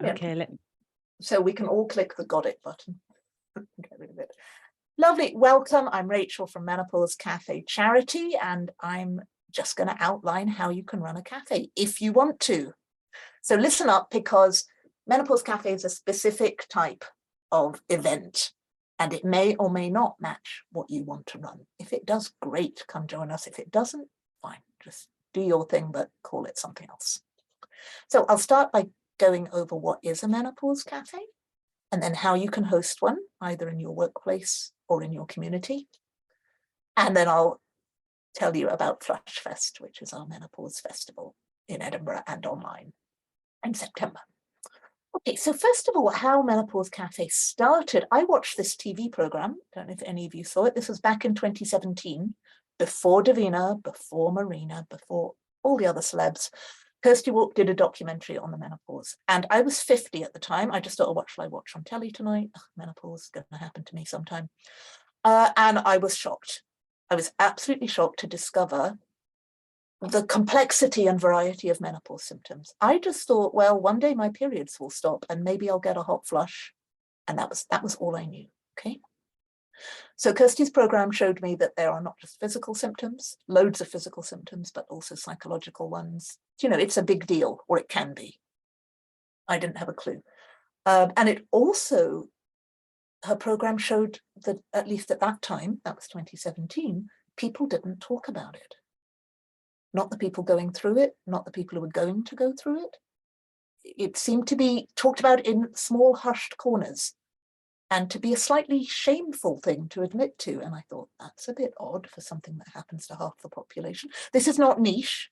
Okay, so we can all click the got it button. Get rid of it. Lovely. Welcome. I'm Rachel from Menopause Cafe Charity, and I'm just going to outline how you can run a cafe if you want to. So listen up, because Menopause Cafe is a specific type of event, and it may or may not match what you want to run. If it does, great, come join us. If it doesn't, fine, just do your thing, but call it something else. So I'll start by going over what is a Menopause Cafe, and then how you can host one, either in your workplace or in your community. And then I'll tell you about Flush Fest, which is our menopause festival in Edinburgh and online in September. Okay, so first of all, how Menopause Cafe started. I watched this TV program, don't know if any of you saw it. This was back in 2017, before Davina, before Marina, before all the other celebs. Kirsty Walk did a documentary on the menopause, and I was 50 at the time. I just thought, what shall I watch on telly tonight? Ugh, menopause is going to happen to me sometime. And I was shocked. I was absolutely shocked to discover the complexity and variety of menopause symptoms. I just thought, well, one day my periods will stop and maybe I'll get a hot flush. And that was all I knew, okay? So Kirsty's program showed me that there are not just physical symptoms, loads of physical symptoms, but also psychological ones. You know, it's a big deal, or it can be. I didn't have a clue. And it also, her program showed that, at least at that time, that was 2017, people didn't talk about it. Not the people going through it, not the people who were going to go through it. It seemed to be talked about in small hushed corners, and to be a slightly shameful thing to admit to. And I thought, that's a bit odd for something that happens to half the population. This is not niche.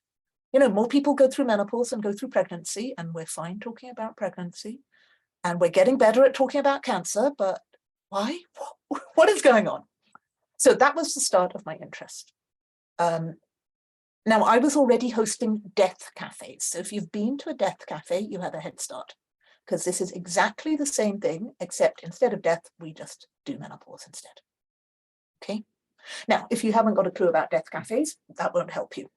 You know, more people go through menopause and go through pregnancy, and we're fine talking about pregnancy. And we're getting better at talking about cancer, but why? What is going on? So that was the start of my interest. Now, I was already hosting death cafes. So if you've been to a death cafe, you have a head start, because this is exactly the same thing, except instead of death, we just do menopause instead. Okay. Now, if you haven't got a clue about death cafes, that won't help you.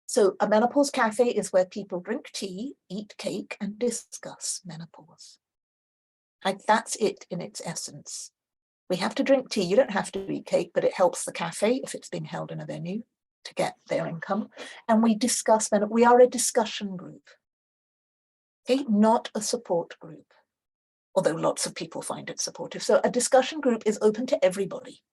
So a menopause cafe is where people drink tea, eat cake, and discuss menopause. Like, that's it in its essence. We have to drink tea. You don't have to eat cake, but it helps the cafe, if it's being held in a venue, to get their income. And we discuss, we are a discussion group, okay, not a support group, although lots of people find it supportive. So a discussion group is open to everybody.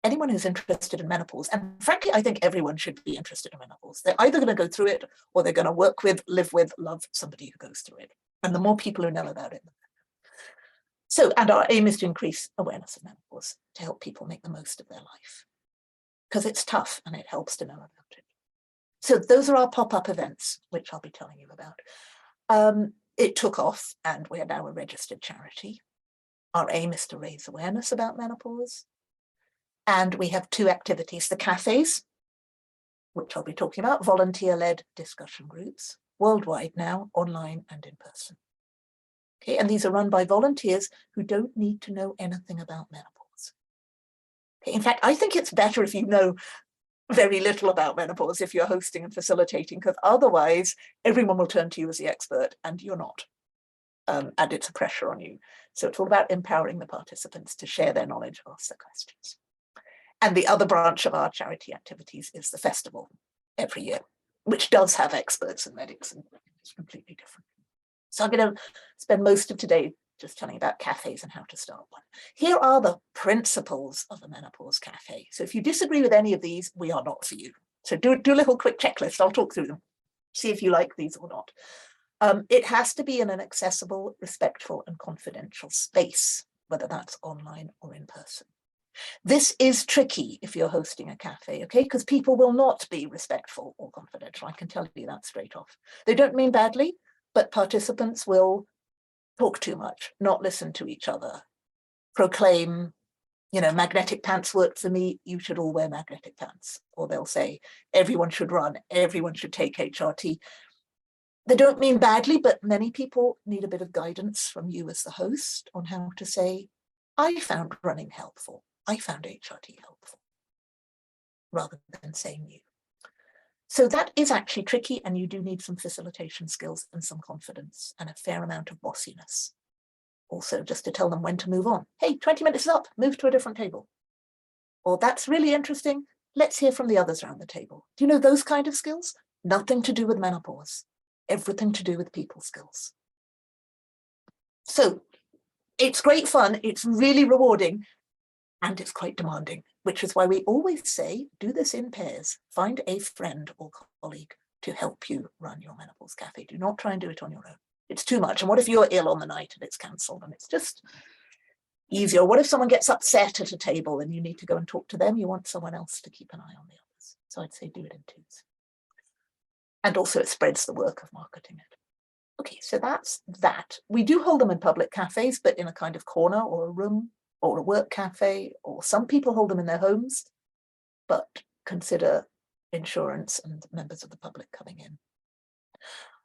Anyone who's interested in menopause, and frankly, I think everyone should be interested in menopause. They're either going to go through it, or they're going to work with, live with, love somebody who goes through it. And the more people who know about it, the better. So, and our aim is to increase awareness of menopause, to help people make the most of their life, because it's tough and it helps to know about it. So those are our pop-up events, which I'll be telling you about. It took off, and we are now a registered charity. Our aim is to raise awareness about menopause. And we have two activities: the cafes, which I'll be talking about, volunteer-led discussion groups, worldwide now, online and in person. Okay, and these are run by volunteers who don't need to know anything about menopause. Okay, in fact, I think it's better if you know very little about menopause if you're hosting and facilitating, because otherwise everyone will turn to you as the expert and you're not. And it's a pressure on you. So it's all about empowering the participants to share their knowledge, ask their questions. And the other branch of our charity activities is the festival every year, which does have experts and medics, and it's completely different. So I'm going to spend most of today just telling you about cafes and how to start one. Here are the principles of a menopause cafe. So if you disagree with any of these, we are not for you. So do a little quick checklist. I'll talk through them. See if you like these or not. It has to be in an accessible, respectful, and confidential space, whether that's online or in person. This is tricky if you're hosting a cafe, okay? Because people will not be respectful or confidential. I can tell you that straight off. They don't mean badly, but participants will talk too much, not listen to each other, proclaim, you know, magnetic pants work for me, you should all wear magnetic pants. Or they'll say, everyone should run, everyone should take HRT. They don't mean badly, but many people need a bit of guidance from you as the host on how to say, I found running helpful, I found HRT helpful, rather than saying you. So that is actually tricky, and you do need some facilitation skills and some confidence and a fair amount of bossiness. Also, just to tell them when to move on. Hey, 20 minutes is up, move to a different table. Or that's really interesting, let's hear from the others around the table. Do you know those kind of skills? Nothing to do with menopause, everything to do with people skills. So it's great fun, it's really rewarding, and it's quite demanding, which is why we always say, do this in pairs. Find a friend or colleague to help you run your Menopause Cafe. Do not try and do it on your own. It's too much. And what if you're ill on the night and it's cancelled and it's just easier? What if someone gets upset at a table and you need to go and talk to them? You want someone else to keep an eye on the others. So I'd say do it in twos. And also it spreads the work of marketing it. Okay, so that's that. We do hold them in public cafes, but in a kind of corner or a room or a work cafe, or some people hold them in their homes, but consider insurance and members of the public coming in.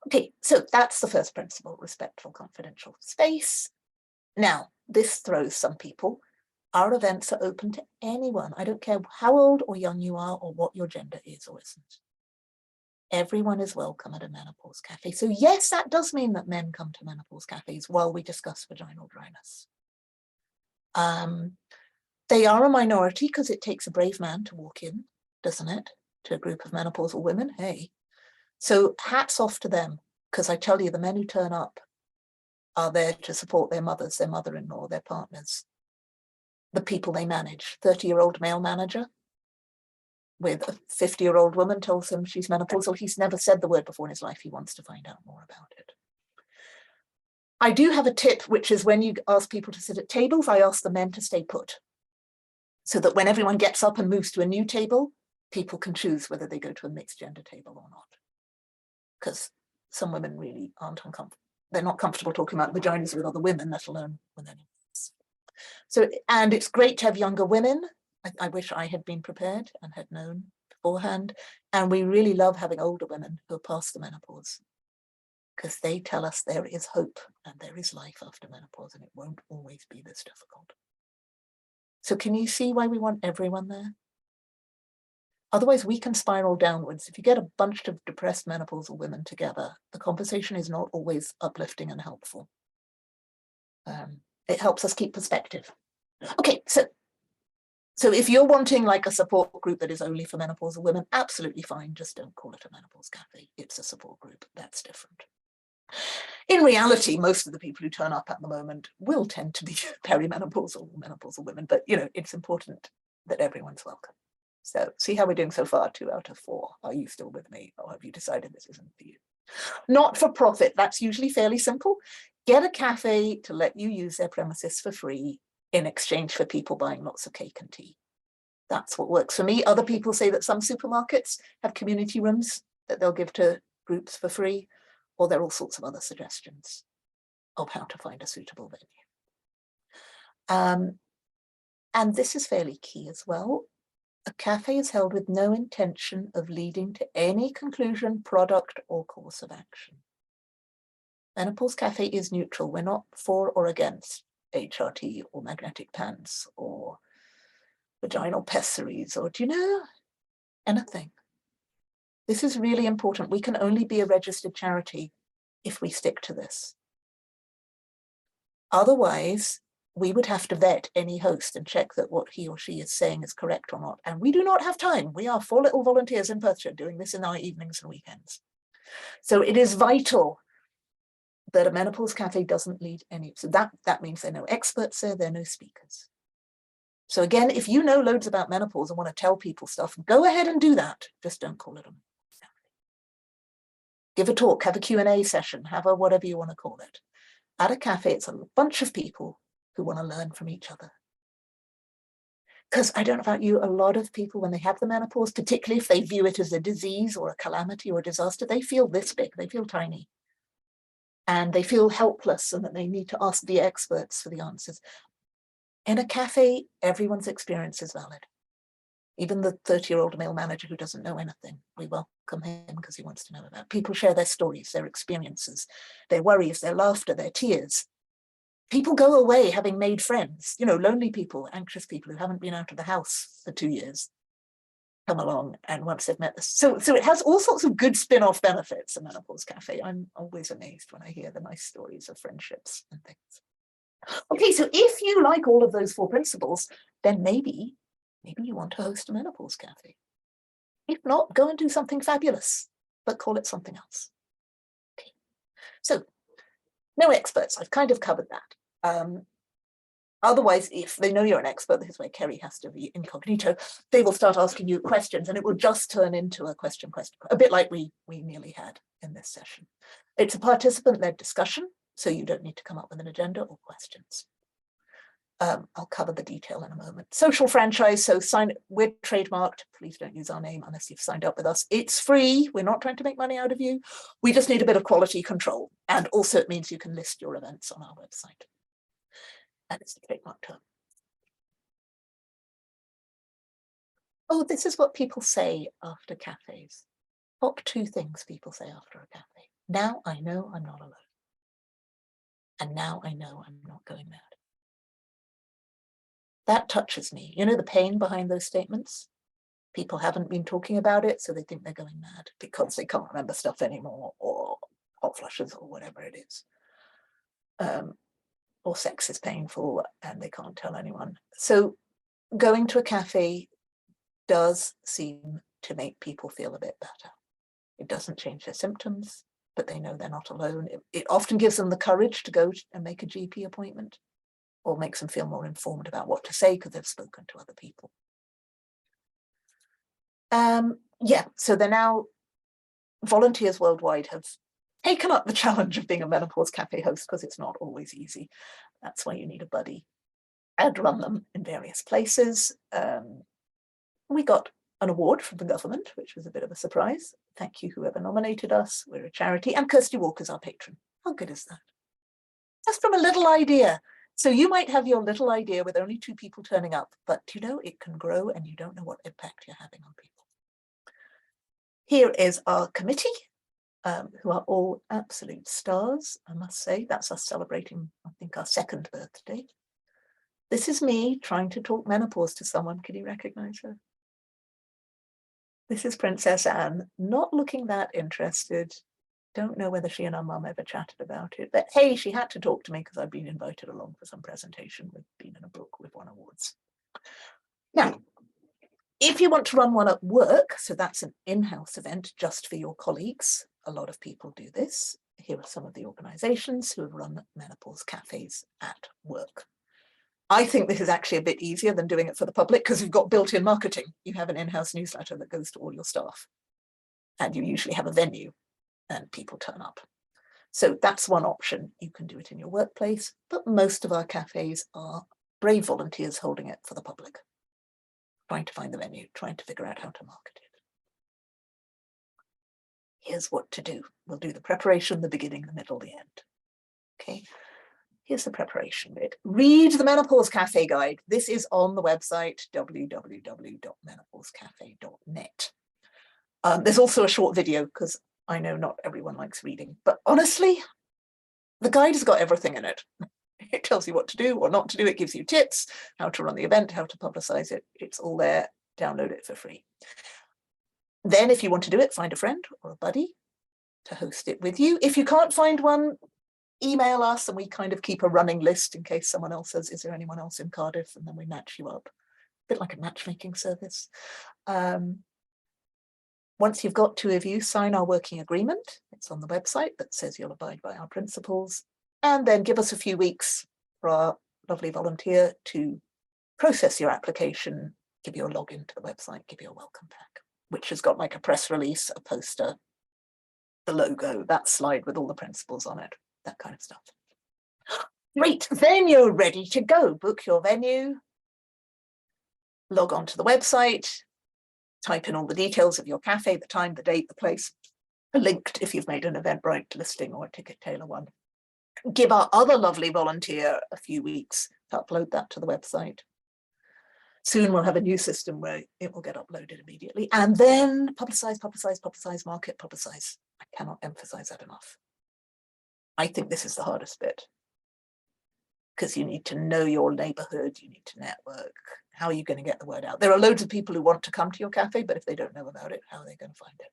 Okay, so that's the first principle, respectful, confidential space. Now, this throws some people. Our events are open to anyone. I don't care how old or young you are or what your gender is or isn't. Everyone is welcome at a menopause cafe. So yes, that does mean that men come to menopause cafes while we discuss vaginal dryness. They are a minority because it takes a brave man to walk in, doesn't it, to a group of menopausal women? Hey, so hats off to them, because I tell you, the men who turn up are there to support their mothers, their mother-in-law, their partners, the people they manage. 30-year-old male manager with a 50-year-old woman tells him she's menopausal. He's never said the word before in his life. He wants to find out more about it. I do have a tip, which is when you ask people to sit at tables, I ask the men to stay put, so that when everyone gets up and moves to a new table, people can choose whether they go to a mixed gender table or not. Because some women really aren't uncomfortable. They're not comfortable talking about vaginas with other women, let alone with anyone else. So, and it's great to have younger women. I wish I had been prepared and had known beforehand. And we really love having older women who are past the menopause, because they tell us there is hope and there is life after menopause, and it won't always be this difficult. So can you see why we want everyone there? Otherwise, we can spiral downwards. If you get a bunch of depressed menopausal women together, the conversation is not always uplifting and helpful. It helps us keep perspective. Okay, so if you're wanting like a support group that is only for menopausal women, absolutely fine. Just don't call it a menopause cafe. It's a support group. That's different. In reality, most of the people who turn up at the moment will tend to be perimenopausal or menopausal women, but you know, it's important that everyone's welcome. So see how we're doing so far, 2 out of 4. Are you still with me, or have you decided this isn't for you? Not for profit, that's usually fairly simple. Get a cafe to let you use their premises for free in exchange for people buying lots of cake and tea. That's what works for me. Other people say that some supermarkets have community rooms that they'll give to groups for free, or there are all sorts of other suggestions of how to find a suitable venue. And this is fairly key as well. A cafe is held with no intention of leading to any conclusion, product, or course of action. Menopause Cafe is neutral. We're not for or against HRT or magnetic pants or vaginal pessaries or, do you know, anything. This is really important. We can only be a registered charity if we stick to this. Otherwise, we would have to vet any host and check that what he or she is saying is correct or not. And we do not have time. We are 4 little volunteers in Perthshire doing this in our evenings and weekends. So it is vital that a menopause cafe doesn't lead any. So that means there are no experts there, there are no speakers. So again, if you know loads about menopause and want to tell people stuff, go ahead and do that. Just don't call it a cafe. Give a talk, have a Q&A session, have a whatever you want to call it. At a cafe, it's a bunch of people who want to learn from each other. Because I don't know about you, a lot of people, when they have the menopause, particularly if they view it as a disease or a calamity or a disaster, they feel this big, they feel tiny. And they feel helpless and that they need to ask the experts for the answers. In a cafe, everyone's experience is valid. Even the 30-year-old male manager who doesn't know anything, we welcome him because he wants to know about it. People share their stories, their experiences, their worries, their laughter, their tears. People go away having made friends, you know, lonely people, anxious people who haven't been out of the house for 2 years. come along, and once they've met this, so it has all sorts of good spin-off benefits, the Menopause Cafe. I'm always amazed when I hear the nice stories of friendships and things. Okay, so if you like all of those 4 principles, then maybe you want to host a Menopause Cafe. If not, go and do something fabulous, but call it something else. Okay, so no experts, I've kind of covered that. Otherwise, if they know you're an expert, this is where Kerry has to be incognito, they will start asking you questions, and it will just turn into a question, a bit like we nearly had in this session. It's a participant-led discussion, so you don't need to come up with an agenda or questions. I'll cover the detail in a moment. Social franchise, so we're trademarked. Please don't use our name unless you've signed up with us. It's free. We're not trying to make money out of you. We just need a bit of quality control. And also it means you can list your events on our website. And it's a trademark term. Oh, this is what people say after cafes. Top 2 things people say after a cafe. Now I know I'm not alone. And now I know I'm not going mad. That touches me. You know the pain behind those statements? People haven't been talking about it, so they think they're going mad because they can't remember stuff anymore, or hot flushes, or whatever it is. Or sex is painful and they can't tell anyone. So going to a cafe does seem to make people feel a bit better. It doesn't change their symptoms, but they know they're not alone. It often gives them the courage to go and make a GP appointment, or makes them feel more informed about what to say because they've spoken to other people. Yeah, so they're now, volunteers worldwide have taken up the challenge of being a Menopause Cafe host because it's not always easy. That's why you need a buddy, and run them in various places. We got an award from the government, which was a bit of a surprise. Thank you, whoever nominated us. We're a charity, and Kirsty Walker's our patron. How good is that? Just from a little idea. So you might have your little idea with only 2 people turning up, but you know, it can grow and you don't know what impact you're having on people. Here is our committee, who are all absolute stars, I must say. That's us celebrating, I think, our 2nd birthday. This is me trying to talk menopause to someone. Can you recognize her? This is Princess Anne, not looking that interested. Don't know whether she and her mum ever chatted about it, but hey, she had to talk to me because I've been invited along for some presentation. We've been in a book, we've won awards. Now, if you want to run one at work, so that's an in-house event just for your colleagues, a lot of people do this. Here are some of the organizations who have run menopause cafes at work. I think this is actually a bit easier than doing it for the public because you've got built-in marketing. You have an in-house newsletter that goes to all your staff, and you usually have a venue and people turn up. So that's one option. You can do it in your workplace, but most of our cafes are brave volunteers holding it for the public, trying to find the venue, trying to figure out how to market it. Here's what to do. We'll do the preparation, the beginning, the middle, the end. Okay. Here's the preparation bit. Read the Menopause Cafe guide. This is on the website, www.menopausecafe.net. There's also a short video because I know not everyone likes reading, but honestly, the guide has got everything in it. It tells you what to do or not to do. It gives you tips, how to run the event, how to publicize it. It's all there. Download it for free. Then if you want to do it, find a friend or a buddy to host it with you. If you can't find one, email us and we kind of keep a running list in case someone else says, is there anyone else in Cardiff? And then we match you up. A bit like a matchmaking service. Once you've got 2 of you, sign our working agreement. It's on the website that says you'll abide by our principles. And then give us a few weeks for our lovely volunteer to process your application, give you a login to the website, give you a welcome pack, which has got like a press release, a poster, the logo, that slide with all the principles on it, that kind of stuff. Great, then you're ready to go. Book your venue, log on to the website, type in all the details of your cafe, the time, the date, the place, linked if you've made an Eventbrite listing or a Ticket Tailor one. Give our other lovely volunteer a few weeks to upload that to the website. Soon we'll have a new system where it will get uploaded immediately. And then publicize, publicize, publicize, market, publicize. I cannot emphasize that enough. I think this is the hardest bit. because you need to know your neighborhood, you need to network. How are you going to get the word out? There are loads of people who want to come to your cafe, but if they don't know about it, how are they going to find it?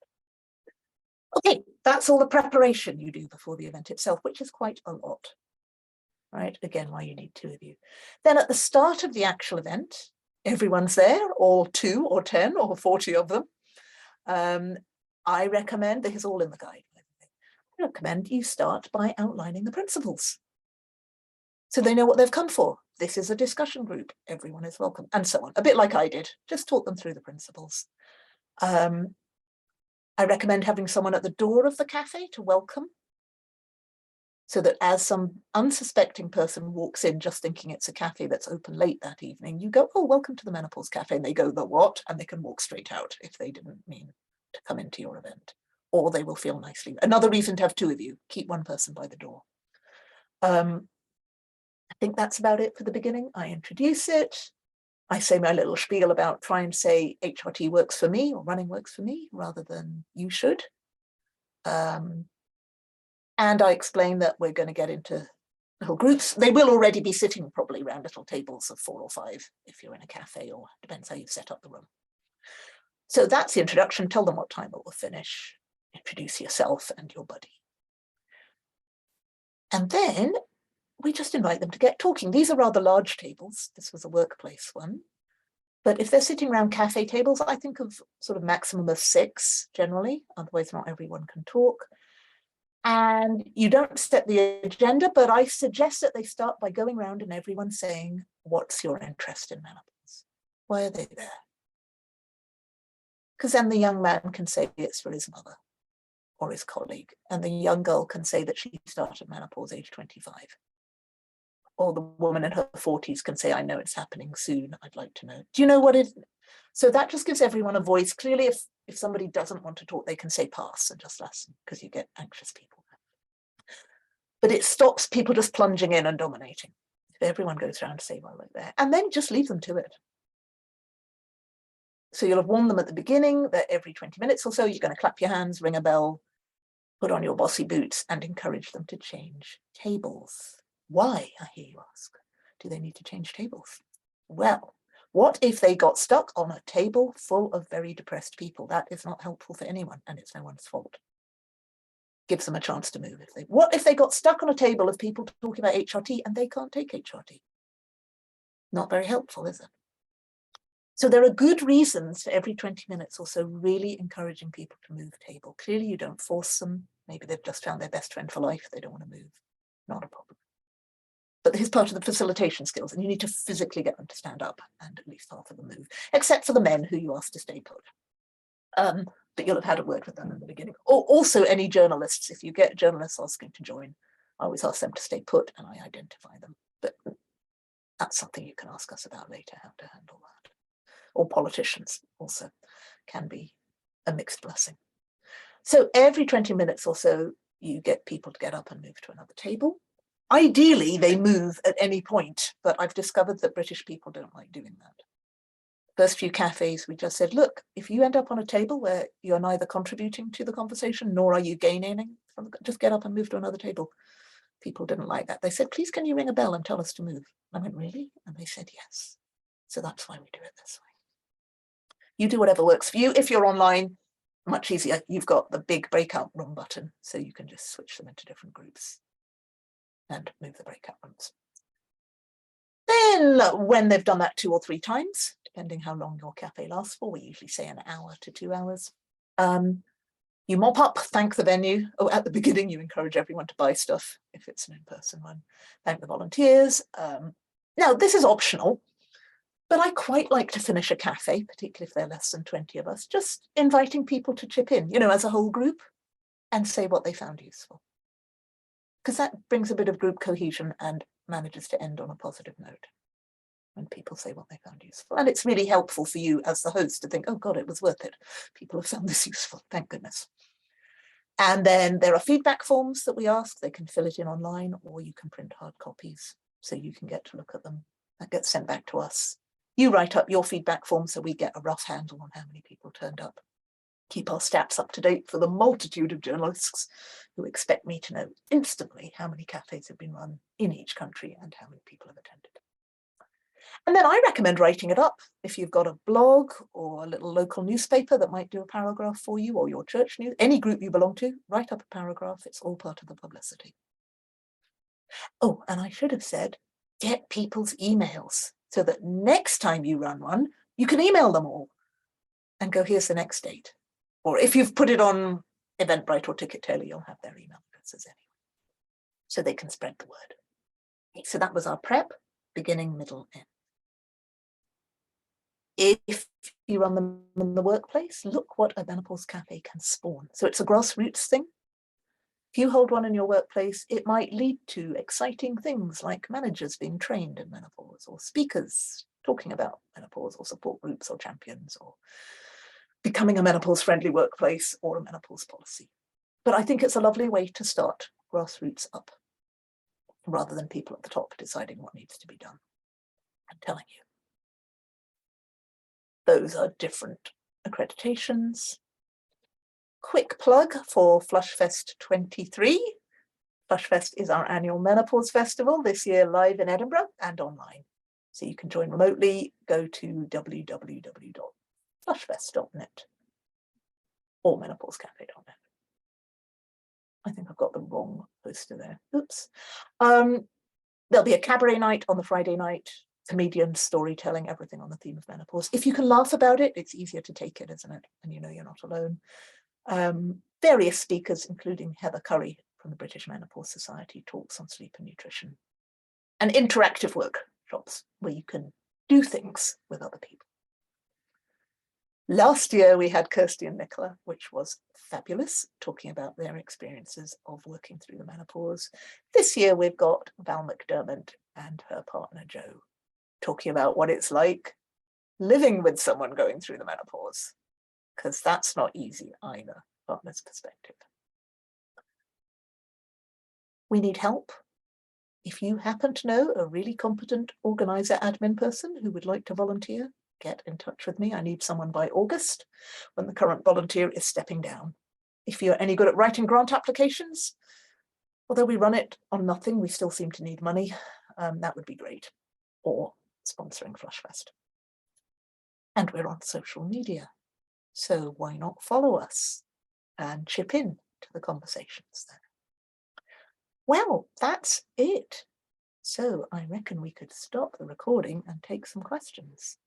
Okay, that's all the preparation you do before the event itself, which is quite a lot, right? Again, why you need 2 of you. Then at the start of the actual event, everyone's there, all 2 or 10 or 40 of them. I recommend, this is all in the guide, I recommend you start by outlining the principles. So they know what they've come for. This is a discussion group, everyone is welcome, and so on. A bit like I did, just talk them through the principles. I recommend having someone at the door of the cafe to welcome, so that as some unsuspecting person walks in just thinking it's a cafe that's open late that evening, you go, oh, welcome to the Menopause Cafe, and they go, the what? And they can walk straight out if they didn't mean to come into your event, or they will feel nicely. Another reason to have 2 of you, keep one person by the door. I think that's about it for the beginning. I introduce it. I say my little spiel about try and say HRT works for me or running works for me rather than you should. And I explain that we're going to get into little groups. They will already be sitting probably around little tables of 4 or 5 if you're in a cafe, or depends how you've set up the room. So that's the introduction. Tell them what time it will finish. Introduce yourself and your buddy. And then we just invite them to get talking. These are rather large tables. This was a workplace one. But if they're sitting around cafe tables, I think of sort of maximum of 6 generally, otherwise not everyone can talk. And you don't set the agenda, but I suggest that they start by going around and everyone saying, what's your interest in menopause? Why are they there? Because then the young man can say it's for his mother or his colleague, and the young girl can say that she started menopause age 25. Or the woman in her 40s can say, I know it's happening soon, I'd like to know. Do you know what it is? So that just gives everyone a voice. Clearly, if somebody doesn't want to talk, they can say pass and just listen, because you get anxious people. But it stops people just plunging in and dominating. If everyone goes around to say, well, look there, and then just leave them to it. So you'll have warned them at the beginning that every 20 minutes or so, you're going to clap your hands, ring a bell, put on your bossy boots, and encourage them to change tables. Why, I hear you ask, do they need to change tables? Well, what if they got stuck on a table full of very depressed people? That is not helpful for anyone, and it's no one's fault. Gives them a chance to move. What if they got stuck on a table of people talking about HRT and they can't take HRT? Not very helpful, is it? So there are good reasons for every 20 minutes or so really encouraging people to move table. Clearly you don't force them. Maybe they've just found their best friend for life. They don't want to move. Not a problem. But this is part of the facilitation skills, and you need to physically get them to stand up and at least half of them move, except for the men who you ask to stay put. But you'll have had a word with them in the beginning. Or also any journalists, if you get journalists asking to join, I always ask them to stay put and I identify them. But that's something you can ask us about later, how to handle that. Or politicians also can be a mixed blessing. So every 20 minutes or so, you get people to get up and move to another table. Ideally, they move at any point, but I've discovered that British people don't like doing that. First few cafes, we just said, look, if you end up on a table where you're neither contributing to the conversation, nor are you gaining, just get up and move to another table. People didn't like that. They said, please, can you ring a bell and tell us to move? I went, really? And they said, yes. So that's why we do it this way. You do whatever works for you. If you're online, much easier. You've got the big breakout room button, so you can just switch them into different groups and move the breakout rooms. Then when they've done that 2 or 3 times, depending how long your cafe lasts for, we usually say an hour to 2 hours, you mop up, thank the venue. Oh, at the beginning, you encourage everyone to buy stuff if it's an in-person one. Thank the volunteers. Now, this is optional, but I quite like to finish a cafe, particularly if there are less than 20 of us, just inviting people to chip in, as a whole group, and say what they found useful. Because that brings a bit of group cohesion and manages to end on a positive note when people say what they found useful. And it's really helpful for you as the host to think, oh God, it was worth it. People have found this useful, thank goodness. And then there are feedback forms that we ask. They can fill it in online, or you can print hard copies so you can get to look at them. That gets sent back to us. You write up your feedback form so we get a rough handle on how many people turned up. keep our stats up to date for the multitude of journalists who expect me to know instantly how many cafes have been run in each country and how many people have attended. And then I recommend writing it up. If you've got a blog or a little local newspaper that might do a paragraph for you, or your church news, any group you belong to, write up a paragraph. It's all part of the publicity. Oh, and I should have said, get people's emails so that next time you run one, you can email them all and go, here's the next date. Or if you've put it on Eventbrite or Ticket-Tailor, you'll have their email addresses anyway, so they can spread the word. So that was our prep, beginning, middle, end. If you run them in the workplace, look what a Menopause Cafe can spawn. So it's a grassroots thing. If you hold one in your workplace, it might lead to exciting things like managers being trained in menopause, or speakers talking about menopause, or support groups or champions, or becoming a menopause-friendly workplace or a menopause policy. But I think it's a lovely way to start grassroots up, rather than people at the top deciding what needs to be done and telling you. Those are different accreditations. Quick plug for Flushfest 23. Flushfest is our annual menopause festival, this year live in Edinburgh and online. So you can join remotely. Go to www.flushfest.net or menopausecafe.net. I think I've got the wrong poster there. Oops. There'll be a cabaret night on the Friday night, comedians, storytelling, everything on the theme of menopause. If you can laugh about it, it's easier to take it, isn't it? And you know you're not alone. Various speakers, including Heather Curry from the British Menopause Society, talks on sleep and nutrition, and interactive workshops where you can do things with other people. Last year we had Kirsty and Nicola, which was fabulous, talking about their experiences of working through the menopause. This year we've got Val McDermott and her partner Jo talking about what it's like living with someone going through the menopause, because that's not easy either, partner's perspective. We need help. If you happen to know a really competent organizer admin person who would like to volunteer, get in touch with me. I need someone by August, when the current volunteer is stepping down. If you're any good at writing grant applications, although we run it on nothing, we still seem to need money, that would be great. Or sponsoring Flushfest. And we're on social media, so why not follow us and chip in to the conversations there. Well, that's it. So I reckon we could stop the recording and take some questions.